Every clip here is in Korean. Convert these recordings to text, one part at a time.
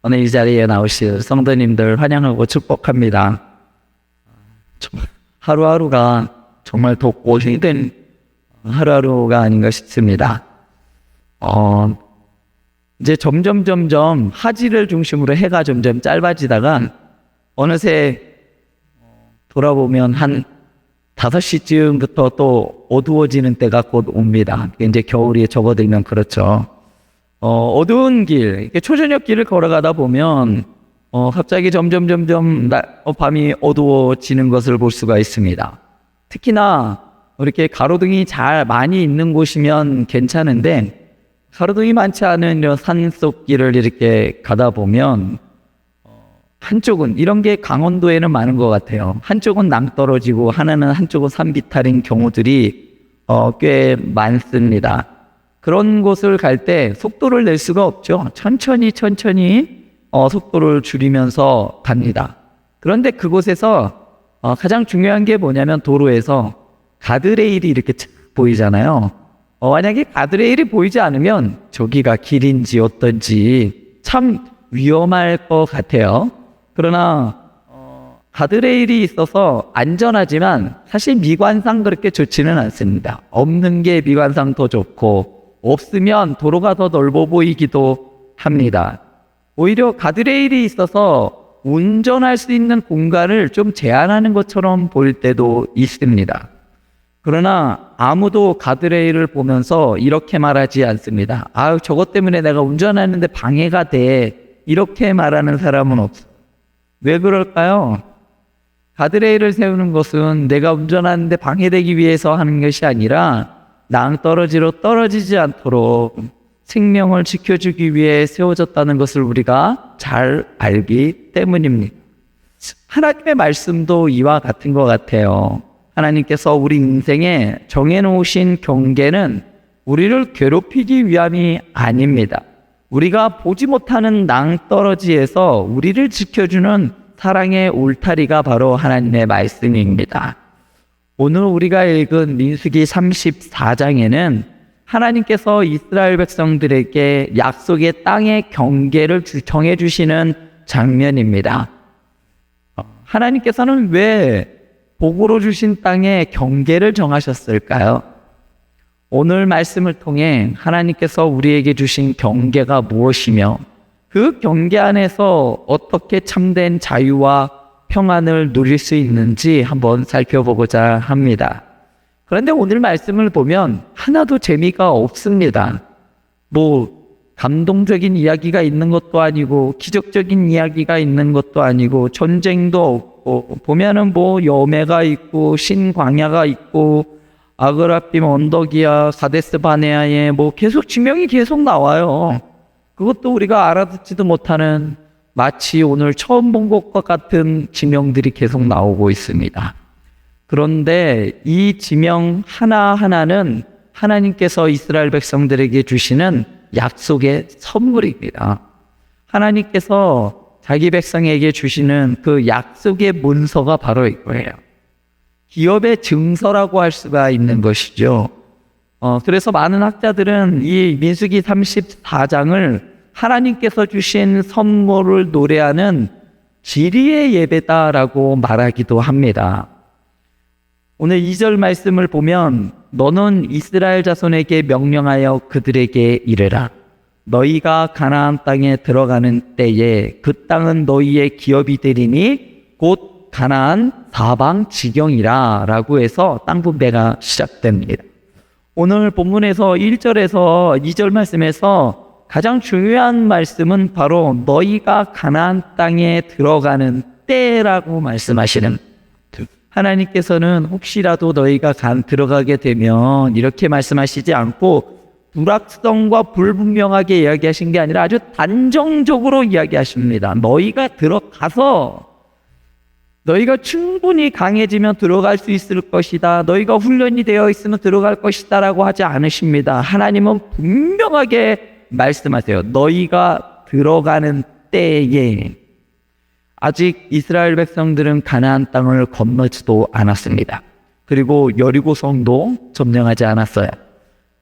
오늘 이 자리에 나오실 성도님들 환영하고 축복합니다. 하루하루가 정말 덥고 힘든 하루하루가 아닌가 싶습니다. 이제 점점 하지를 중심으로 해가 점점 짧아지다가 어느새 돌아보면 한 5시쯤부터 또 어두워지는 때가 곧 옵니다. 이제 겨울이 접어들면 그렇죠. 어두운 길, 이렇게 초저녁 길을 걸어가다 보면 갑자기 점점 밤이 어두워지는 것을 볼 수가 있습니다. 특히나 이렇게 가로등이 잘 많이 있는 곳이면 괜찮은데 가로등이 많지 않은 이런 산속 길을 이렇게 가다 보면 한쪽은 이런 게 강원도에는 많은 것 같아요. 한쪽은 낭떠러지고 한쪽은 산비탈인 경우들이 꽤 많습니다. 그런 곳을 갈 때 속도를 낼 수가 없죠. 천천히 속도를 줄이면서 갑니다. 그런데 그곳에서 가장 중요한 게 뭐냐면 도로에서 가드레일이 이렇게 보이잖아요. 만약에 가드레일이 보이지 않으면 저기가 길인지 어떤지 참 위험할 것 같아요. 그러나 가드레일이 있어서 안전하지만 사실 미관상 그렇게 좋지는 않습니다. 없는 게 미관상 더 좋고 없으면 도로가 더 넓어 보이기도 합니다. 오히려 가드레일이 있어서 운전할 수 있는 공간을 좀 제한하는 것처럼 보일 때도 있습니다. 그러나 아무도 가드레일을 보면서 이렇게 말하지 않습니다. 저것 때문에 내가 운전하는데 방해가 돼. 이렇게 말하는 사람은 없어요. 왜 그럴까요? 가드레일을 세우는 것은 내가 운전하는데 방해되기 위해서 하는 것이 아니라 낭떠러지로 떨어지지 않도록 생명을 지켜주기 위해 세워졌다는 것을 우리가 잘 알기 때문입니다. 하나님의 말씀도 이와 같은 것 같아요. 하나님께서 우리 인생에 정해놓으신 경계는 우리를 괴롭히기 위함이 아닙니다. 우리가 보지 못하는 낭떠러지에서 우리를 지켜주는 사랑의 울타리가 바로 하나님의 말씀입니다. 오늘 우리가 읽은 민수기 34장에는 하나님께서 이스라엘 백성들에게 약속의 땅의 경계를 정해주시는 장면입니다. 하나님께서는 왜 복으로 주신 땅의 경계를 정하셨을까요? 오늘 말씀을 통해 하나님께서 우리에게 주신 경계가 무엇이며 그 경계 안에서 어떻게 참된 자유와 평안을 누릴 수 있는지 한번 살펴보고자 합니다. 그런데 오늘 말씀을 보면 하나도 재미가 없습니다. 감동적인 이야기가 있는 것도 아니고 기적적인 이야기가 있는 것도 아니고 전쟁도 없고 보면은 여매가 있고 신광야가 있고 아그라빔 언덕이야 가데스 바네아에 계속 지명이 계속 나와요. 그것도 우리가 알아듣지도 못하는 마치 오늘 처음 본 것과 같은 지명들이 계속 나오고 있습니다. 그런데 이 지명 하나하나는 하나님께서 이스라엘 백성들에게 주시는 약속의 선물입니다. 하나님께서 자기 백성에게 주시는 그 약속의 문서가 바로 이거예요. 기업의 증서라고 할 수가 있는 것이죠. 그래서 많은 학자들은 이 민수기 34장을 하나님께서 주신 선물을 노래하는 지리의 예배다라고 말하기도 합니다. 오늘 2절 말씀을 보면 너는 이스라엘 자손에게 명령하여 그들에게 이르라. 너희가 가나안 땅에 들어가는 때에 그 땅은 너희의 기업이 되리니 곧 가나안 사방 지경이라 라고 해서 땅 분배가 시작됩니다. 오늘 본문에서 1절에서 2절 말씀에서 가장 중요한 말씀은 바로 너희가 가나안 땅에 들어가는 때라고 말씀하시는 하나님께서는 혹시라도 너희가 들어가게 되면 이렇게 말씀하시지 않고 불확성과 불분명하게 이야기하신 게 아니라 아주 단정적으로 이야기하십니다. 너희가 들어가서 너희가 충분히 강해지면 들어갈 수 있을 것이다. 너희가 훈련이 되어 있으면 들어갈 것이다 라고 하지 않으십니다. 하나님은 분명하게 말씀하세요. 너희가 들어가는 때에 아직 이스라엘 백성들은 가나안 땅을 건너지도 않았습니다. 그리고 여리고성도 점령하지 않았어요.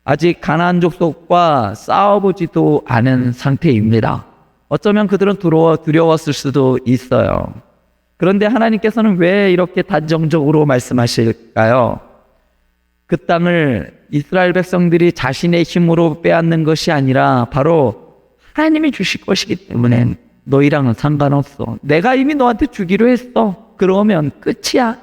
아직 가나안 족속과 싸워보지도 않은 상태입니다. 어쩌면 그들은 두려웠을 수도 있어요. 그런데 하나님께서는 왜 이렇게 단정적으로 말씀하실까요? 그 땅을 이스라엘 백성들이 자신의 힘으로 빼앗는 것이 아니라 바로 하나님이 주실 것이기 때문에 너희랑은 상관없어. 내가 이미 너한테 주기로 했어. 그러면 끝이야.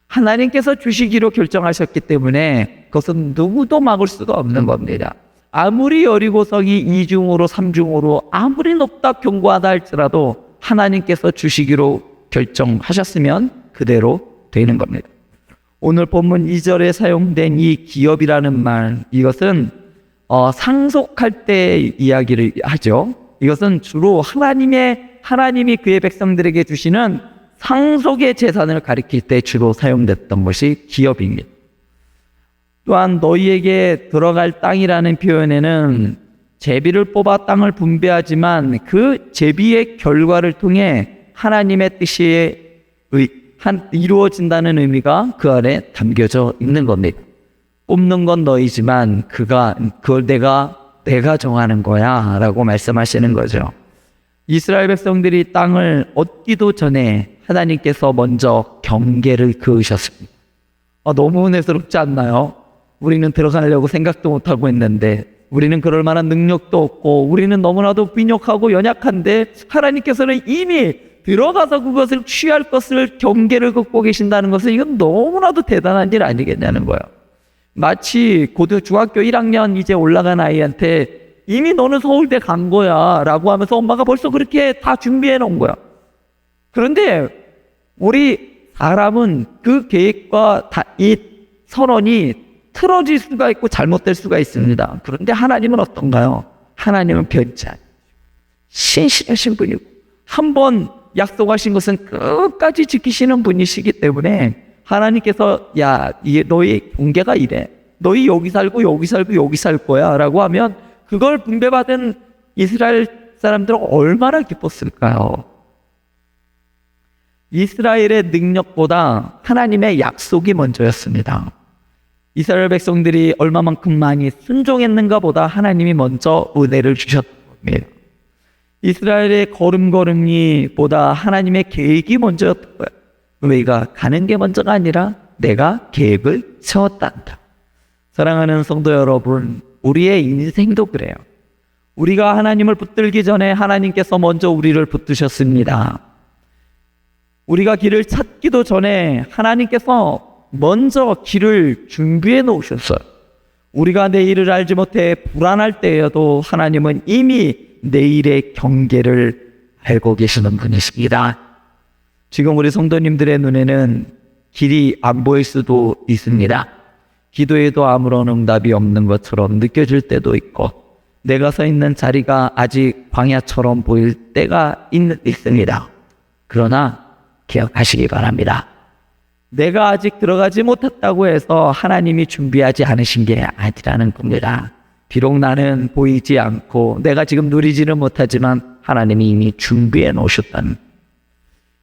하나님께서 주시기로 결정하셨기 때문에 그것은 누구도 막을 수가 없는 겁니다. 아무리 여리고성이 2중으로 3중으로 아무리 높다 견고하다 할지라도 하나님께서 주시기로 결정하셨으면 그대로 되는 겁니다. 오늘 본문 2절에 사용된 이 기업이라는 말, 이것은 상속할 때 이야기를 하죠. 이것은 주로 하나님이 그의 백성들에게 주시는 상속의 재산을 가리킬 때 주로 사용됐던 것이 기업입니다. 또한 너희에게 들어갈 땅이라는 표현에는 제비를 뽑아 땅을 분배하지만 그 제비의 결과를 통해 하나님의 뜻이 이루어진다는 의미가 그 안에 담겨져 있는 겁니다. 뽑는 건 너희지만 그걸 내가 정하는 거야 라고 말씀하시는 거죠. 이스라엘 백성들이 땅을 얻기도 전에 하나님께서 먼저 경계를 그으셨습니다. 너무 은혜스럽지 않나요? 우리는 들어가려고 생각도 못하고 있는데, 우리는 그럴 만한 능력도 없고, 우리는 너무나도 빈약하고 연약한데 하나님께서는 이미 들어가서 그것을 취할 것을 경계를 긋고 계신다는 것은 이건 너무나도 대단한 일 아니겠냐는 거예요. 마치 중학교 1학년 이제 올라간 아이한테 이미 너는 서울대 간 거야 라고 하면서 엄마가 벌써 그렇게 다 준비해 놓은 거야. 그런데 우리 사람은 그 계획과 이 선언이 틀어질 수가 있고 잘못될 수가 있습니다. 그런데 하나님은 어떤가요? 하나님은 변치 않으시고 신실하신 분이고 한번 약속하신 것은 끝까지 지키시는 분이시기 때문에 하나님께서 너희 경계가 이래. 너희 여기 살고 여기 살고 여기 살 거야 라고 하면 그걸 분배받은 이스라엘 사람들은 얼마나 기뻤을까요? 이스라엘의 능력보다 하나님의 약속이 먼저였습니다. 이스라엘 백성들이 얼마만큼 많이 순종했는가 보다 하나님이 먼저 은혜를 주셨던 겁니다. 이스라엘의 걸음걸음이보다 하나님의 계획이 먼저였던 거예요. 너희가 가는 게 먼저가 아니라 내가 계획을 세웠단다. 사랑하는 성도 여러분, 우리의 인생도 그래요. 우리가 하나님을 붙들기 전에 하나님께서 먼저 우리를 붙드셨습니다. 우리가 길을 찾기도 전에 하나님께서 먼저 길을 준비해 놓으셨어요. 우리가 내일을 알지 못해 불안할 때에도 하나님은 이미 내일의 경계를 알고 계시는 분이십니다. 지금 우리 성도님들의 눈에는 길이 안 보일 수도 있습니다. 기도에도 아무런 응답이 없는 것처럼 느껴질 때도 있고, 내가 서 있는 자리가 아직 광야처럼 보일 때가 있습니다. 그러나 기억하시기 바랍니다. 내가 아직 들어가지 못했다고 해서 하나님이 준비하지 않으신 게 아니라는 겁니다. 비록 나는 보이지 않고 내가 지금 누리지는 못하지만 하나님이 이미 준비해 놓으셨다는.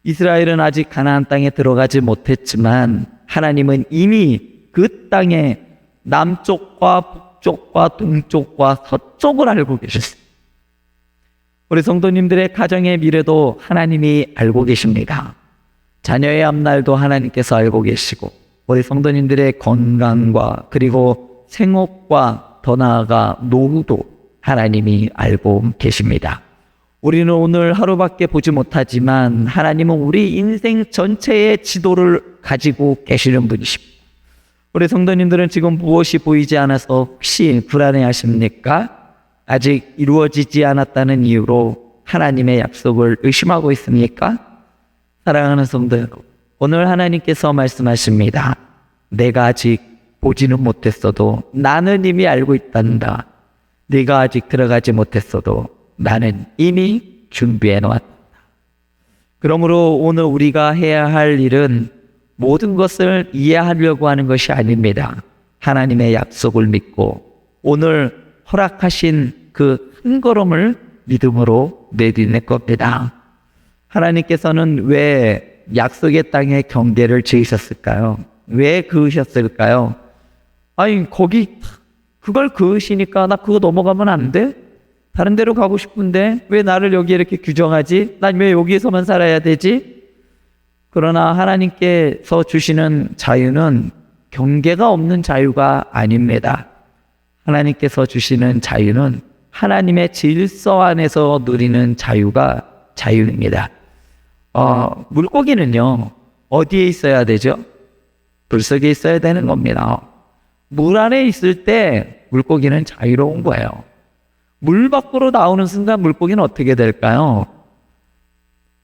이스라엘은 아직 가나안 땅에 들어가지 못했지만 하나님은 이미 그 땅의 남쪽과 북쪽과 동쪽과 서쪽을 알고 계셨어요. 우리 성도님들의 가정의 미래도 하나님이 알고 계십니다. 자녀의 앞날도 하나님께서 알고 계시고, 우리 성도님들의 건강과 그리고 생업과 더 나아가 노후도 하나님이 알고 계십니다. 우리는 오늘 하루밖에 보지 못하지만 하나님은 우리 인생 전체의 지도를 가지고 계시는 분이십니다. 우리 성도님들은 지금 무엇이 보이지 않아서 혹시 불안해하십니까? 아직 이루어지지 않았다는 이유로 하나님의 약속을 의심하고 있습니까? 사랑하는 성도 여러분, 오늘 하나님께서 말씀하십니다. 내가 아직 보지는 못했어도 나는 이미 알고 있단다. 네가 아직 들어가지 못했어도 나는 이미 준비해 놓았다. 그러므로 오늘 우리가 해야 할 일은 모든 것을 이해하려고 하는 것이 아닙니다. 하나님의 약속을 믿고 오늘 허락하신 그 큰 걸음을 믿음으로 내딛는 겁니다. 하나님께서는 왜 약속의 땅에 경계를 지으셨을까요? 왜 그으셨을까요? 아니, 그걸 그으시니까 나 그거 넘어가면 안 돼? 다른 데로 가고 싶은데 왜 나를 여기 이렇게 규정하지? 난 왜 여기에서만 살아야 되지? 그러나 하나님께서 주시는 자유는 경계가 없는 자유가 아닙니다. 하나님께서 주시는 자유는 하나님의 질서 안에서 누리는 자유가 자유입니다. 물고기는요, 어디에 있어야 되죠? 물 속에 있어야 되는 겁니다. 물 안에 있을 때 물고기는 자유로운 거예요. 물 밖으로 나오는 순간 물고기는 어떻게 될까요?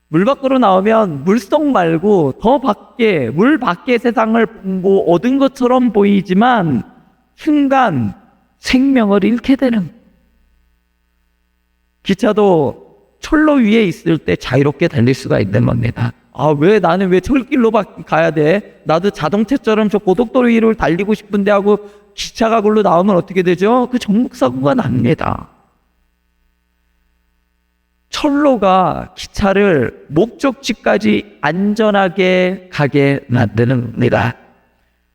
물 밖으로 나오면 물속 말고 더 밖에, 물 밖의 세상을 뭐 얻은 것처럼 보이지만 순간 생명을 잃게 되는. 기차도 철로 위에 있을 때 자유롭게 달릴 수가 있는 겁니다. 왜 나는 왜 철길로 가야 돼? 나도 자동차처럼 저 고속도로 위를 달리고 싶은데 하고 기차가 글로 나오면 어떻게 되죠? 그 전복사고가 납니다. 철로가 기차를 목적지까지 안전하게 가게 만듭니다.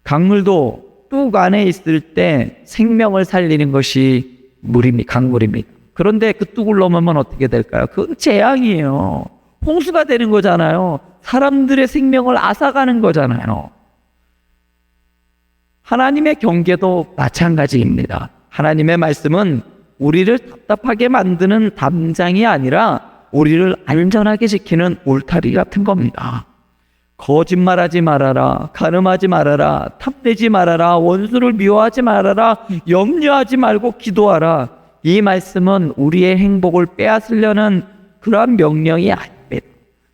강물도 뚝 안에 있을 때 생명을 살리는 것이 물입니다. 강물입니다. 그런데 그 뚝을 넘으면 어떻게 될까요? 그건 재앙이에요. 홍수가 되는 거잖아요. 사람들의 생명을 앗아가는 거잖아요. 하나님의 경계도 마찬가지입니다. 하나님의 말씀은 우리를 답답하게 만드는 담장이 아니라 우리를 안전하게 지키는 울타리 같은 겁니다. 거짓말하지 말아라, 간음하지 말아라, 탐내지 말아라, 원수를 미워하지 말아라, 염려하지 말고 기도하라. 이 말씀은 우리의 행복을 빼앗으려는 그러한 명령이 아닙니다.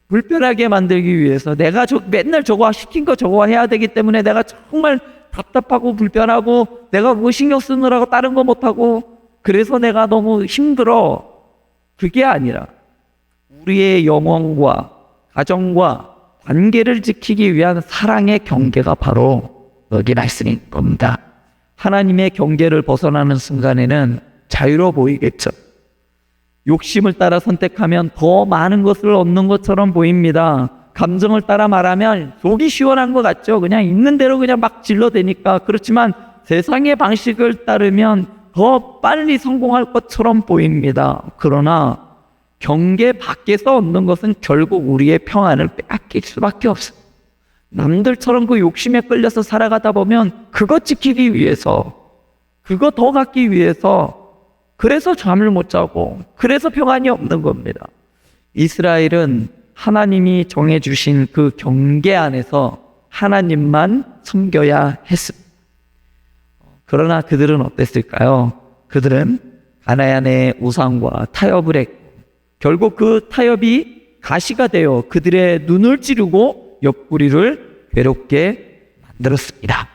불편하게 만들기 위해서 내가 맨날 저거 시킨 거 저거 해야 되기 때문에 내가 정말 답답하고 불편하고 내가 뭐 신경 쓰느라고 다른 거 못하고 그래서 내가 너무 힘들어. 그게 아니라 우리의 영혼과 가정과 관계를 지키기 위한 사랑의 경계가 바로 여기 말씀인 겁니다. 하나님의 경계를 벗어나는 순간에는 자유로워 보이겠죠. 욕심을 따라 선택하면 더 많은 것을 얻는 것처럼 보입니다. 감정을 따라 말하면 속이 시원한 것 같죠. 그냥 있는 대로 그냥 막 질러대니까. 그렇지만 세상의 방식을 따르면 더 빨리 성공할 것처럼 보입니다. 그러나 경계 밖에서 얻는 것은 결국 우리의 평안을 빼앗길 수밖에 없어요. 남들처럼 그 욕심에 끌려서 살아가다 보면 그것 지키기 위해서, 그거 더 갖기 위해서 그래서 잠을 못 자고 그래서 평안이 없는 겁니다. 이스라엘은 하나님이 정해주신 그 경계 안에서 하나님만 섬겨야 했습니다. 그러나 그들은 어땠을까요? 그들은 가나안의 우상과 타협을 했고 결국 그 타협이 가시가 되어 그들의 눈을 찌르고 옆구리를 괴롭게 만들었습니다.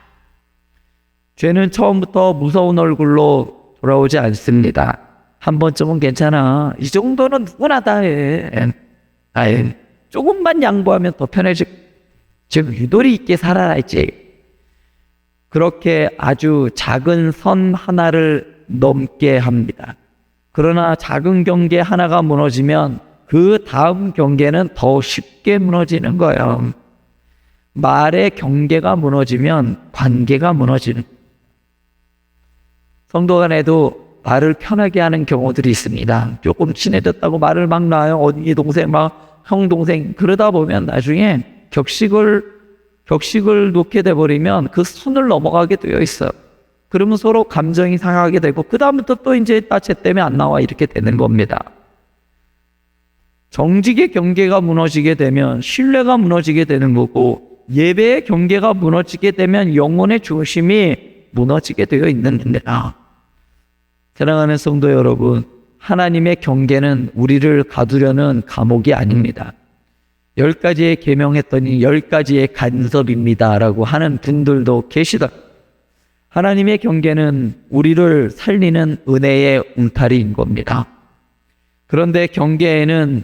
죄는 처음부터 무서운 얼굴로 돌아오지 않습니다. 한 번쯤은 괜찮아. 이 정도는 누구나 다 해. 조금만 양보하면 더 편해지고 즉 유도리 있게 살아야지. 그렇게 아주 작은 선 하나를 넘게 합니다. 그러나 작은 경계 하나가 무너지면 그 다음 경계는 더 쉽게 무너지는 거예요. 말의 경계가 무너지면 관계가 무너지는. 성도 간에도 말을 편하게 하는 경우들이 있습니다. 조금 친해졌다고 말을 막 놔요. 언니 동생 막 형 동생 그러다 보면 나중에 격식을 놓게 돼버리면 그 선을 넘어가게 되어 있어요. 그러면 서로 감정이 상하게 되고 그 다음부터 또 이제 쟤 때문에 안 나와 이렇게 되는 겁니다. 정직의 경계가 무너지게 되면 신뢰가 무너지게 되는 거고 예배의 경계가 무너지게 되면 영혼의 중심이 무너지게 되어 있는 겁니다. 사랑하는 성도 여러분, 하나님의 경계는 우리를 가두려는 감옥이 아닙니다. 10가지의 계명했더니 10가지의 간섭입니다 라고 하는 분들도 계시다. 하나님의 경계는 우리를 살리는 은혜의 울타리인 겁니다. 그런데 경계에는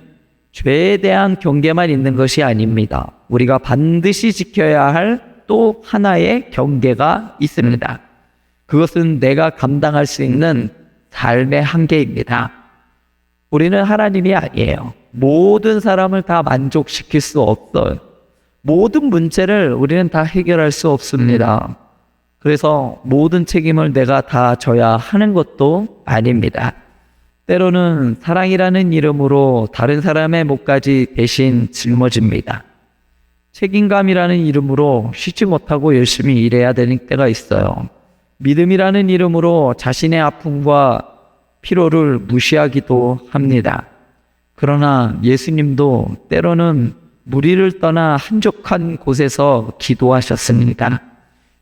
죄에 대한 경계만 있는 것이 아닙니다. 우리가 반드시 지켜야 할 또 하나의 경계가 있습니다. 그것은 내가 감당할 수 있는 삶의 한계입니다. 우리는 하나님이 아니에요. 모든 사람을 다 만족시킬 수 없어요. 모든 문제를 우리는 다 해결할 수 없습니다. 그래서 모든 책임을 내가 다 져야 하는 것도 아닙니다. 때로는 사랑이라는 이름으로 다른 사람의 목까지 대신 짊어집니다. 책임감이라는 이름으로 쉬지 못하고 열심히 일해야 되는 때가 있어요. 믿음이라는 이름으로 자신의 아픔과 피로를 무시하기도 합니다. 그러나 예수님도 때로는 무리를 떠나 한적한 곳에서 기도하셨습니다.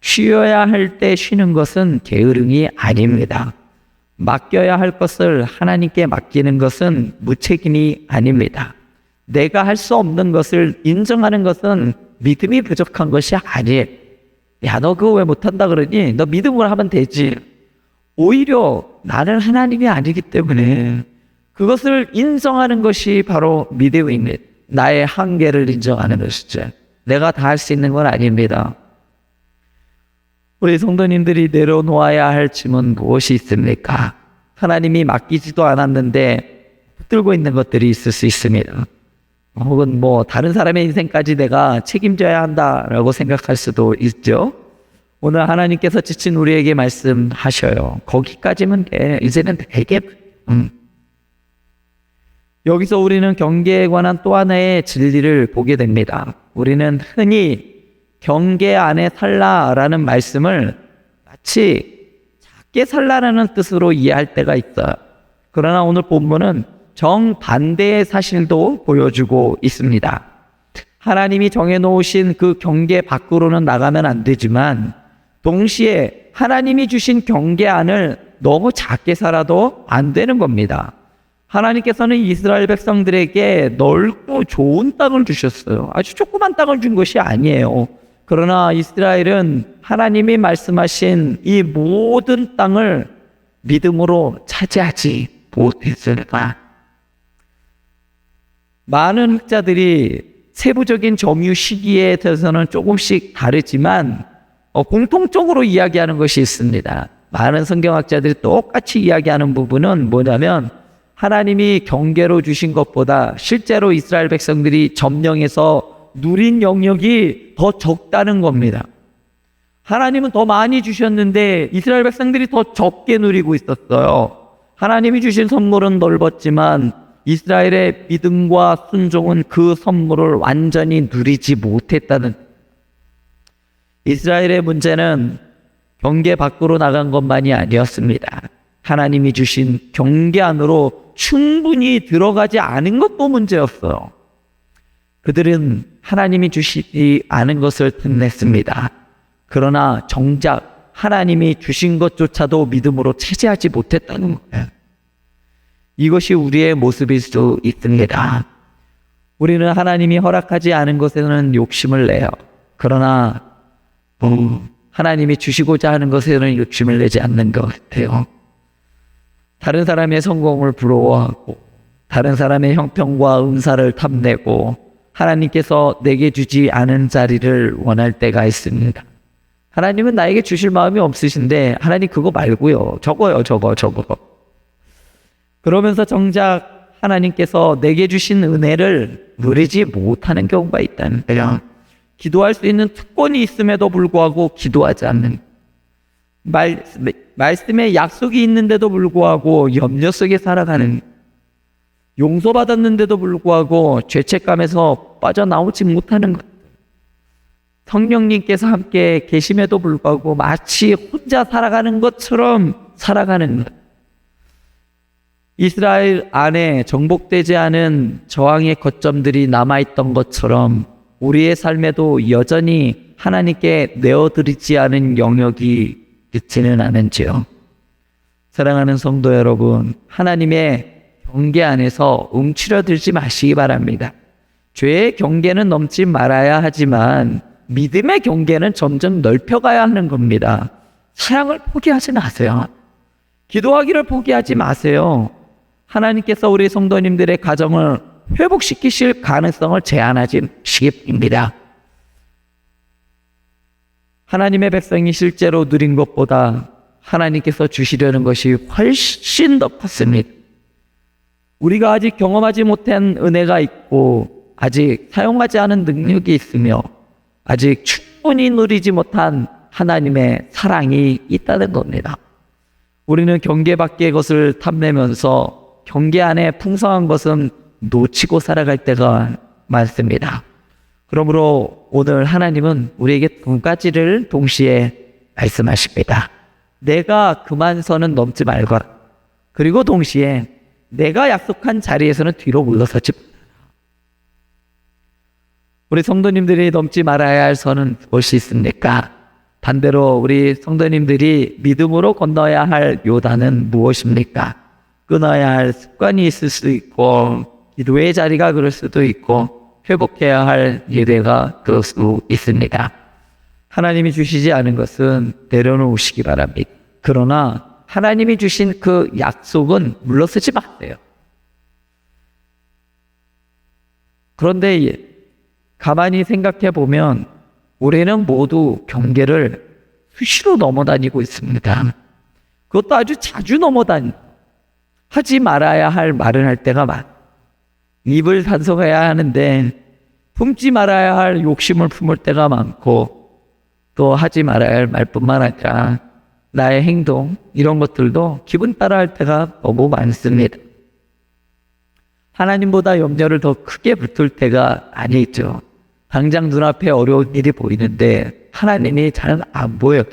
쉬어야 할 때 쉬는 것은 게으름이 아닙니다. 맡겨야 할 것을 하나님께 맡기는 것은 무책임이 아닙니다. 내가 할 수 없는 것을 인정하는 것은 믿음이 부족한 것이 아니에요. 야, 너 그거 왜 못한다 그러니? 너 믿음으로 하면 되지. 오히려 나는 하나님이 아니기 때문에 그것을 인정하는 것이 바로 믿음입니다. 나의 한계를 인정하는 것이죠. 내가 다 할 수 있는 건 아닙니다. 우리 성도님들이 내려놓아야 할 짐은 무엇이 있습니까? 하나님이 맡기지도 않았는데 붙들고 있는 것들이 있을 수 있습니다. 혹은 다른 사람의 인생까지 내가 책임져야 한다라고 생각할 수도 있죠. 오늘 하나님께서 지친 우리에게 말씀하셔요. 거기까지면 돼. 이제는 되게 여기서 우리는 경계에 관한 또 하나의 진리를 보게 됩니다. 우리는 흔히 경계 안에 살라라는 말씀을 마치 작게 살라라는 뜻으로 이해할 때가 있어요. 그러나 오늘 본문은 정반대의 사실도 보여주고 있습니다. 하나님이 정해놓으신 그 경계 밖으로는 나가면 안 되지만 동시에 하나님이 주신 경계 안을 너무 작게 살아도 안 되는 겁니다. 하나님께서는 이스라엘 백성들에게 넓고 좋은 땅을 주셨어요. 아주 조그만 땅을 준 것이 아니에요. 그러나 이스라엘은 하나님이 말씀하신 이 모든 땅을 믿음으로 차지하지 못했습니다. 많은 학자들이 세부적인 점유 시기에 대해서는 조금씩 다르지만 공통적으로 이야기하는 것이 있습니다. 많은 성경학자들이 똑같이 이야기하는 부분은 뭐냐면 하나님이 경계로 주신 것보다 실제로 이스라엘 백성들이 점령해서 누린 영역이 더 적다는 겁니다. 하나님은 더 많이 주셨는데 이스라엘 백성들이 더 적게 누리고 있었어요. 하나님이 주신 선물은 넓었지만 이스라엘의 믿음과 순종은 그 선물을 완전히 누리지 못했다는. 이스라엘의 문제는 경계 밖으로 나간 것만이 아니었습니다. 하나님이 주신 경계 안으로 충분히 들어가지 않은 것도 문제였어요. 그들은 하나님이 주시지 않은 것을 틈냈습니다. 그러나 정작 하나님이 주신 것조차도 믿음으로 차지하지 못했다는 거예요. 이것이 우리의 모습일 수 있습니다. 우리는 하나님이 허락하지 않은 것에는 욕심을 내요. 그러나 하나님이 주시고자 하는 것에는 욕심을 내지 않는 것 같아요. 다른 사람의 성공을 부러워하고 다른 사람의 형편과 은사를 탐내고 하나님께서 내게 주지 않은 자리를 원할 때가 있습니다. 하나님은 나에게 주실 마음이 없으신데 하나님 그거 말고요. 저거. 그러면서 정작 하나님께서 내게 주신 은혜를 누리지 못하는 경우가 있다는 거예요. 기도할 수 있는 특권이 있음에도 불구하고 기도하지 않는, 말씀에 약속이 있는데도 불구하고 염려 속에 살아가는, 용서받았는데도 불구하고 죄책감에서 빠져나오지 못하는 것, 성령님께서 함께 계심에도 불구하고 마치 혼자 살아가는 것처럼 살아가는 것. 이스라엘 안에 정복되지 않은 저항의 거점들이 남아있던 것처럼 우리의 삶에도 여전히 하나님께 내어드리지 않은 영역이 있지는 않은지요. 사랑하는 성도 여러분, 하나님의 경계 안에서 움츠러들지 마시기 바랍니다. 죄의 경계는 넘지 말아야 하지만 믿음의 경계는 점점 넓혀가야 하는 겁니다. 사랑을 포기하지 마세요. 기도하기를 포기하지 마세요. 하나님께서 우리 성도님들의 가정을 회복시키실 가능성을 제한하지 마시기입니다. 하나님의 백성이 실제로 누린 것보다 하나님께서 주시려는 것이 훨씬 더 컸습니다. 우리가 아직 경험하지 못한 은혜가 있고 아직 사용하지 않은 능력이 있으며 아직 충분히 누리지 못한 하나님의 사랑이 있다는 겁니다. 우리는 경계 밖의 것을 탐내면서 경계 안에 풍성한 것은 놓치고 살아갈 때가 많습니다. 그러므로 오늘 하나님은 우리에게 두 가지를 동시에 말씀하십니다. 내가 그만 선은 넘지 말거라. 그리고 동시에 내가 약속한 자리에서는 뒤로 물러서지 말라. 우리 성도님들이 넘지 말아야 할 선은 무엇이 있습니까? 반대로 우리 성도님들이 믿음으로 건너야 할 요단은 무엇입니까? 끊어야 할 습관이 있을 수도 있고 기도의 자리가 그럴 수도 있고 회복해야 할 예배가 그럴 수 있습니다. 하나님이 주시지 않은 것은 내려놓으시기 바랍니다. 그러나 하나님이 주신 그 약속은 물러서지 마세요. 그런데 가만히 생각해 보면 우리는 모두 경계를 수시로 넘어다니고 있습니다. 그것도 아주 자주 하지 말아야 할 말을 할 때가 입을 단속해야 하는데 품지 말아야 할 욕심을 품을 때가 많고 또 하지 말아야 할 말뿐만 아니라 나의 행동 이런 것들도 기분 따라 할 때가 너무 많습니다. 하나님보다 염려를 더 크게 붙을 때가 아니죠. 당장 눈앞에 어려운 일이 보이는데 하나님이 잘 안 보여요.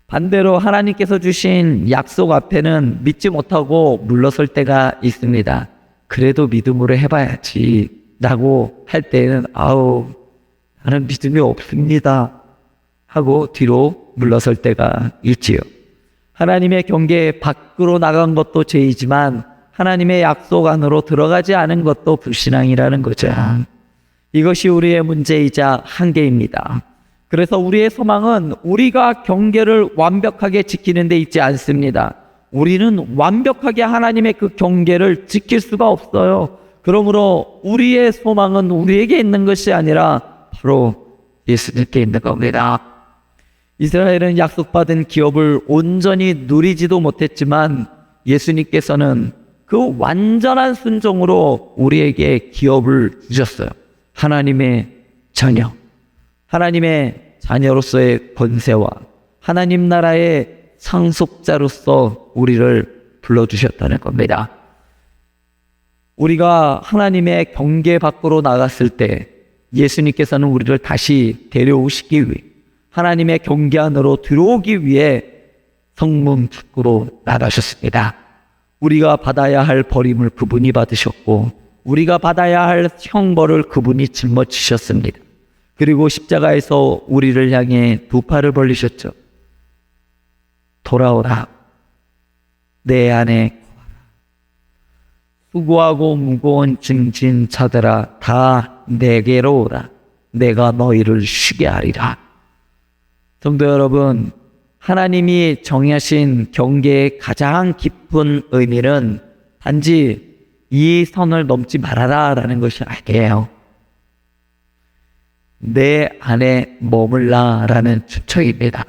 반대로 하나님께서 주신 약속 앞에는 믿지 못하고 물러설 때가 있습니다. 그래도 믿음으로 해봐야지 라고 할 때는 나는 믿음이 없습니다 하고 뒤로 물러설 때가 있지요. 하나님의 경계 밖으로 나간 것도 죄이지만 하나님의 약속 안으로 들어가지 않은 것도 불신앙이라는 거죠. 이것이 우리의 문제이자 한계입니다. 그래서 우리의 소망은 우리가 경계를 완벽하게 지키는 데 있지 않습니다. 우리는 완벽하게 하나님의 그 경계를 지킬 수가 없어요. 그러므로 우리의 소망은 우리에게 있는 것이 아니라 바로 예수님께 있는 겁니다. 이스라엘은 약속받은 기업을 온전히 누리지도 못했지만 예수님께서는 그 완전한 순종으로 우리에게 기업을 주셨어요. 하나님의 자녀, 하나님의 자녀로서의 권세와 하나님 나라의 상속자로서 우리를 불러주셨다는 겁니다. 우리가 하나님의 경계 밖으로 나갔을 때 예수님께서는 우리를 다시 데려오시기 위해 하나님의 경계 안으로 들어오기 위해 성문 밖으로 나가셨습니다. 우리가 받아야 할 버림을 그분이 받으셨고 우리가 받아야 할 형벌을 그분이 짊어지셨습니다. 그리고 십자가에서 우리를 향해 두 팔을 벌리셨죠. 돌아오라. 내 안에 수고하고 무거운 짐진 자들아 다 내게로 오라. 내가 너희를 쉬게 하리라. 성도 여러분, 하나님이 정하신 경계의 가장 깊은 의미는 단지 이 선을 넘지 말아라 라는 것이 아니에요. 내 안에 머물라 라는 추천입니다.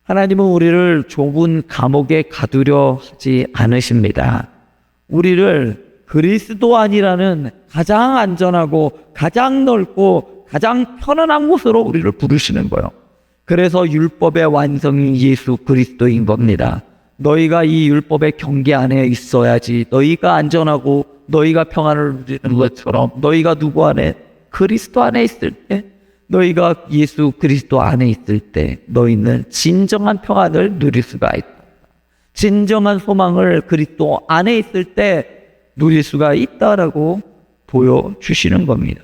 하나님은 우리를 좁은 감옥에 가두려 하지 않으십니다. 우리를 그리스도안이라는 가장 안전하고 가장 넓고 가장 편안한 곳으로 우리를 부르시는 거예요. 그래서 율법의 완성이 예수 그리스도인 겁니다. 너희가 이 율법의 경계 안에 있어야지 너희가 안전하고 너희가 평안을 누리는 것처럼 너희가 누구 안에? 그리스도 안에 있을 때, 너희가 예수 그리스도 안에 있을 때 너희는 진정한 평안을 누릴 수가 있다. 진정한 소망을 그리스도 안에 있을 때 누릴 수가 있다라고 보여주시는 겁니다.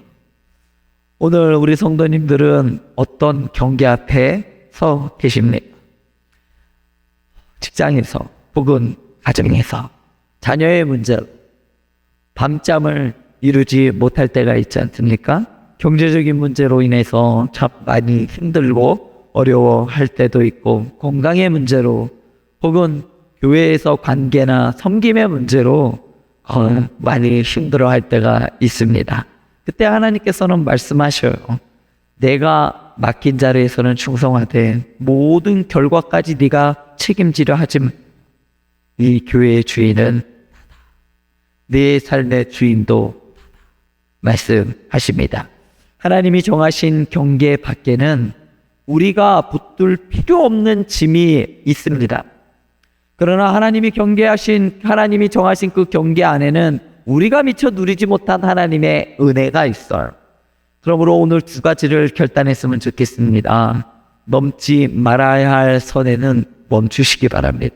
오늘 우리 성도님들은 어떤 경계 앞에 서 계십니까? 직장에서 혹은 가정에서 자녀의 문제로 밤잠을 이루지 못할 때가 있지 않습니까? 경제적인 문제로 인해서 참 많이 힘들고 어려워할 때도 있고 건강의 문제로 혹은 교회에서 관계나 섬김의 문제로 많이 힘들어할 때가 있습니다. 그때 하나님께서는 말씀하셔요. 내가 맡긴 자리에서는 충성하되 모든 결과까지 네가 책임지려 하지만 이 교회의 주인은 네 삶의 주인도 말씀하십니다. 하나님이 정하신 경계 밖에는 우리가 붙들 필요 없는 짐이 있습니다. 그러나 하나님이 정하신 그 경계 안에는 우리가 미처 누리지 못한 하나님의 은혜가 있어요. 그러므로 오늘 두 가지를 결단했으면 좋겠습니다. 넘지 말아야 할 선에는 멈추시기 바랍니다.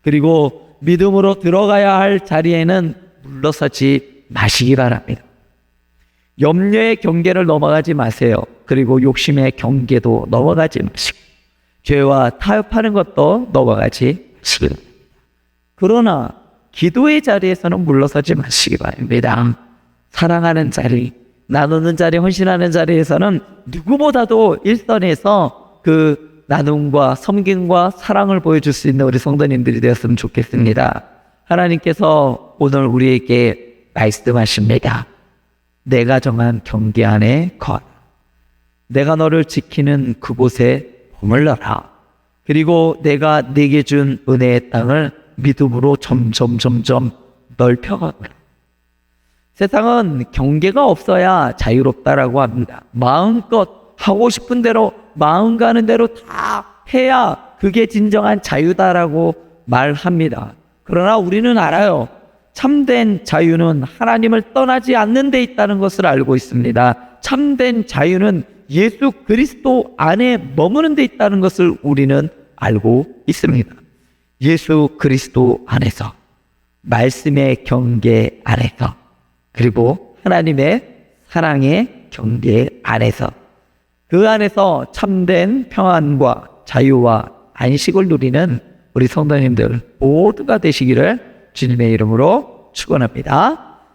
그리고 믿음으로 들어가야 할 자리에는 물러서지 마시기 바랍니다. 염려의 경계를 넘어가지 마세요. 그리고 욕심의 경계도 넘어가지 마시고 죄와 타협하는 것도 넘어가지 마시기 바랍니다. 그러나 기도의 자리에서는 물러서지 마시기 바랍니다. 사랑하는 자리, 나누는 자리, 헌신하는 자리에서는 누구보다도 일선에서 그 나눔과 섬김과 사랑을 보여줄 수 있는 우리 성도님들이 되었으면 좋겠습니다. 하나님께서 오늘 우리에게 말씀하십니다. 내가 정한 경계 안에 거하라. 내가 너를 지키는 그곳에 머물러라. 그리고 내가 네게 준 은혜의 땅을 믿음으로 점점 넓혀가라. 세상은 경계가 없어야 자유롭다라고 합니다. 마음껏 하고 싶은 대로 마음 가는 대로 다 해야 그게 진정한 자유다라고 말합니다. 그러나 우리는 알아요. 참된 자유는 하나님을 떠나지 않는 데 있다는 것을 알고 있습니다. 참된 자유는 예수 그리스도 안에 머무는 데 있다는 것을 우리는 알고 있습니다. 예수 그리스도 안에서, 말씀의 경계 안에서, 그리고 하나님의 사랑의 경계 안에서, 그 안에서 참된 평안과 자유와 안식을 누리는 우리 성도님들 모두가 되시기를 주님의 이름으로 축원합니다.